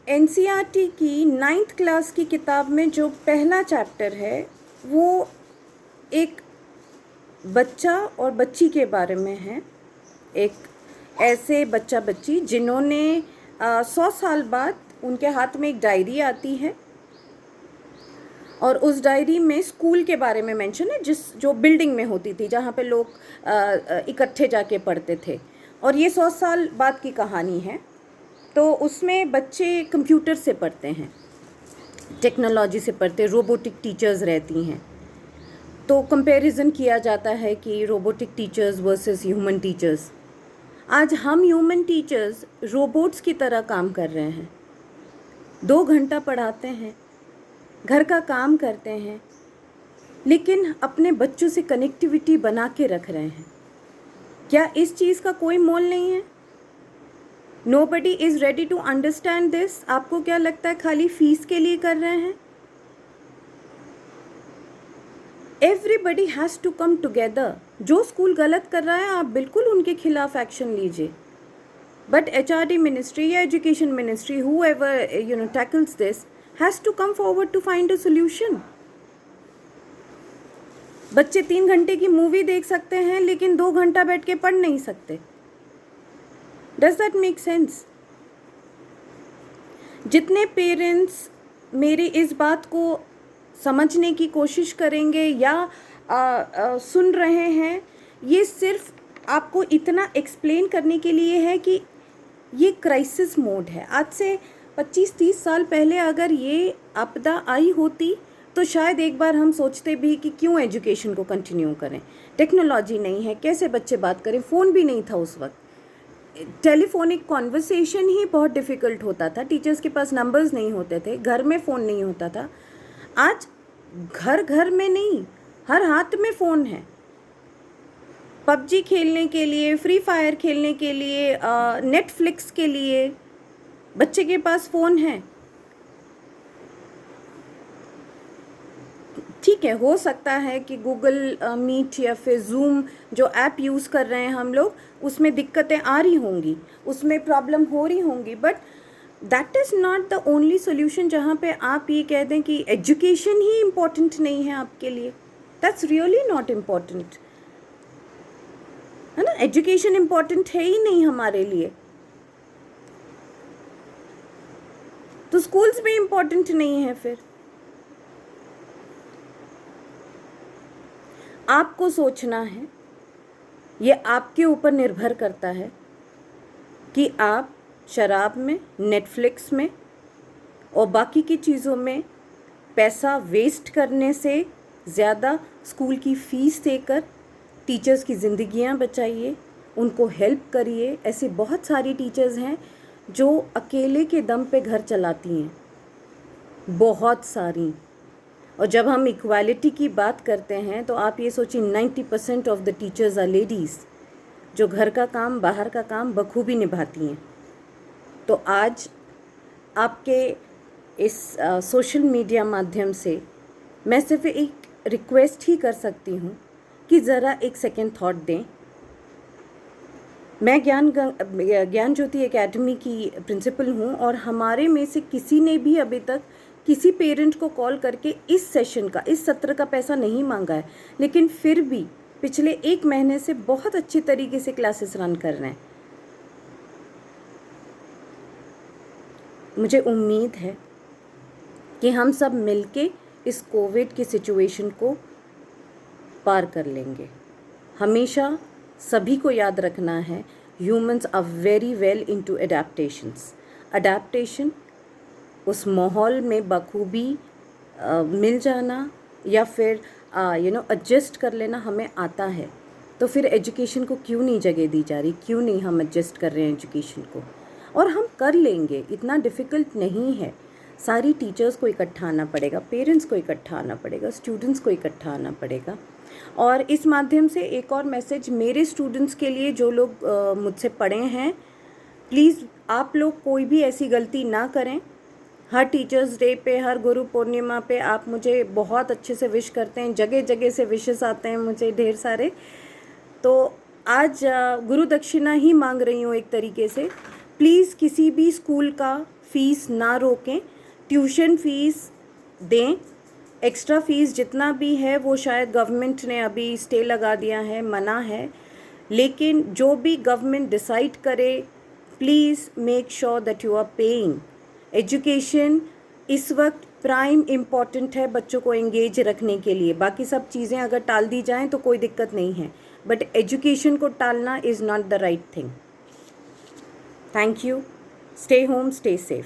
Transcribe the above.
NCERT की 9th class की किताब में जो पहला चैप्टर है वो एक बच्चा और बच्ची के बारे में है। एक ऐसे बच्चा बच्ची जिन्होंने 100 साल बाद उनके हाथ में एक डायरी आती है और उस डायरी में स्कूल के बारे में मेंशन है, जो बिल्डिंग में होती थी जहाँ पे लोग इकट्ठे जाके पढ़ते थे। और ये 100 साल बाद की कहानी है। तो उसमें बच्चे कंप्यूटर से पढ़ते हैं, टेक्नोलॉजी से पढ़ते, रोबोटिक टीचर्स रहती हैं। तो कंपैरिजन किया जाता है कि robotic teachers versus human teachers. आज हम ह्यूमन टीचर्स रोबोट्स की तरह काम कर रहे हैं। 2 घंटा पढ़ाते हैं, घर का काम करते हैं, लेकिन अपने बच्चों से कनेक्टिविटी बना के रख रहे हैं। क्या इस चीज़ का कोई मोल नहीं है? Nobody is ready to understand this। आपको क्या लगता है खाली फीस के लिए कर रहे हैं? Everybody has to come together। जो स्कूल गलत कर रहा है आप बिल्कुल उनके खिलाफ एक्शन लीजिए, बट HRD मिनिस्ट्री या education ministry, whoever tackles this has to come forward to find a solution। बच्चे 3 घंटे की मूवी देख सकते हैं लेकिन 2 घंटा बैठ के पढ़ नहीं सकते। Does that make sense? जितने पेरेंट्स मेरी इस बात को समझने की कोशिश करेंगे या सुन रहे हैं, ये सिर्फ आपको इतना एक्सप्लेन करने के लिए है कि ये क्राइसिस मोड है। आज से 25-30 साल पहले अगर ये आपदा आई होती तो शायद एक बार हम सोचते भी कि क्यों एजुकेशन को कंटिन्यू करें। टेक्नोलॉजी नहीं है, कैसे बच्चे बात करें, फ़ोन भी नहीं था उस वक्त, टेलीफोनिक कॉन्वर्सेशन ही बहुत डिफ़िकल्ट होता था, टीचर्स के पास नंबर्स नहीं होते थे, घर में फ़ोन नहीं होता था। आज घर घर में नहीं, हर हाथ में फ़ोन है। पबजी खेलने के लिए, फ्री फायर खेलने के लिए, नेटफ्लिक्स के लिए बच्चे के पास फ़ोन है। ठीक है, हो सकता है कि गूगल मीट या फिर जूम जो ऐप यूज़ कर रहे हैं हम लोग, उसमें दिक्कतें आ रही होंगी, उसमें प्रॉब्लम हो रही होंगी, but that is not the only solution जहाँ पे आप ये कह दें कि एजुकेशन ही इम्पोर्टेंट नहीं है आपके लिए। दैट्स रियली नॉट इम्पोर्टेंट, है ना। एजुकेशन इम्पोर्टेंट है ही नहीं हमारे लिए, तो स्कूल्स भी इम्पोर्टेंट नहीं है। फिर आपको सोचना है, ये आपके ऊपर निर्भर करता है कि आप शराब में, नेटफ्लिक्स में और बाकी की चीज़ों में पैसा वेस्ट करने से ज़्यादा स्कूल की फ़ीस देकर टीचर्स की ज़िंदगियां बचाइए, उनको हेल्प करिए। ऐसे बहुत सारी टीचर्स हैं जो अकेले के दम पे घर चलाती हैं, बहुत सारी। और जब हम इक्वालिटी की बात करते हैं तो आप ये सोचिए 90% of the teachers are ladies, जो घर का काम, बाहर का काम बखूबी निभाती हैं। तो आज आपके इस सोशल मीडिया माध्यम से मैं सिर्फ एक रिक्वेस्ट ही कर सकती हूँ कि ज़रा एक सेकेंड थॉट दें। मैं ज्ञान ज्योति एकेडमी की प्रिंसिपल हूँ और हमारे में से किसी ने भी अभी तक किसी पेरेंट को कॉल करके इस सेशन का, इस सत्र का पैसा नहीं मांगा है, लेकिन फिर भी पिछले 1 महीने से बहुत अच्छी तरीके से क्लासेस रन कर रहे हैं। मुझे उम्मीद है कि हम सब मिलके इस कोविड की सिचुएशन को पार कर लेंगे। हमेशा सभी को याद रखना है, humans are very well into adaptation. उस माहौल में बखूबी मिल जाना या फिर एडजस्ट कर लेना हमें आता है। तो फिर एजुकेशन को क्यों नहीं जगह दी जा रही, क्यों नहीं हम एडजस्ट कर रहे हैं एजुकेशन को? और हम कर लेंगे, इतना डिफ़िकल्ट नहीं है। सारी टीचर्स को इकट्ठा आना पड़ेगा, पेरेंट्स को इकट्ठा आना पड़ेगा, स्टूडेंट्स को इकट्ठा आना पड़ेगा। और इस माध्यम से एक और मैसेज मेरे स्टूडेंट्स के लिए जो लोग मुझसे पढ़े हैं, प्लीज़ आप लोग कोई भी ऐसी गलती ना करें। हर टीचर्स डे पे, हर गुरु पूर्णिमा पे आप मुझे बहुत अच्छे से विश करते हैं, जगह जगह से विशेस आते हैं मुझे ढेर सारे। तो आज गुरु दक्षिणा ही मांग रही हूँ एक तरीके से। प्लीज़ किसी भी स्कूल का फ़ीस ना रोकें, ट्यूशन फ़ीस दें। एक्स्ट्रा फ़ीस जितना भी है वो शायद गवर्नमेंट ने अभी स्टे लगा दिया है, मना है, लेकिन जो भी गवर्नमेंट डिसाइड करे, please make sure that you are paying. Education इस वक्त प्राइम इम्पॉर्टेंट है बच्चों को एंगेज रखने के लिए। बाकी सब चीज़ें अगर टाल दी जाएं तो कोई दिक्कत नहीं है, बट एजुकेशन को टालना is not the right thing. Thank you. Stay home, stay safe.